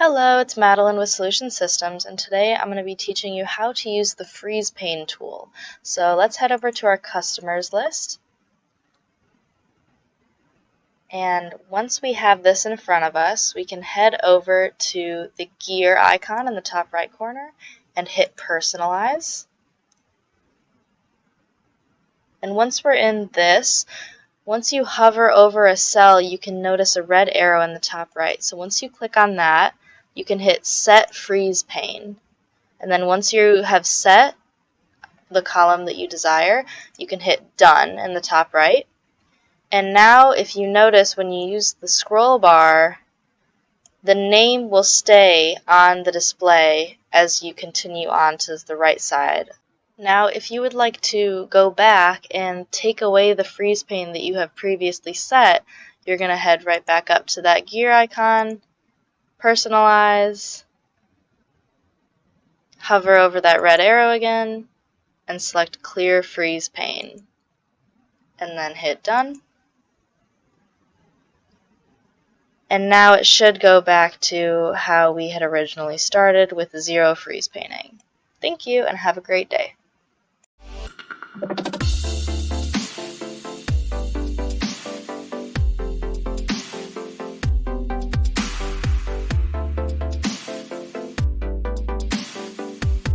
Hello, it's Madeline with Solution Systems, and today I'm going to be teaching you how to use the Freeze Pane tool. So let's head over to our customers list. And once we have this in front of us, we can head over to the gear icon in the top right corner and hit Personalize. And once we're in this, once you hover over a cell, you can notice a red arrow in the top right. So once you click on that, you can hit Set Freeze Pane. And then once you have set the column that you desire, you can hit Done in the top right. And now if you notice when you use the scroll bar, the name will stay on the display as you continue on to the right side. Now if you would like to go back and take away the freeze pane that you have previously set, you're going to head right back up to that gear icon, Personalize, hover over that red arrow again, and select Clear Freeze Pane, and then hit Done. And now it should go back to how we had originally started with zero freeze painting. Thank you and have a great day.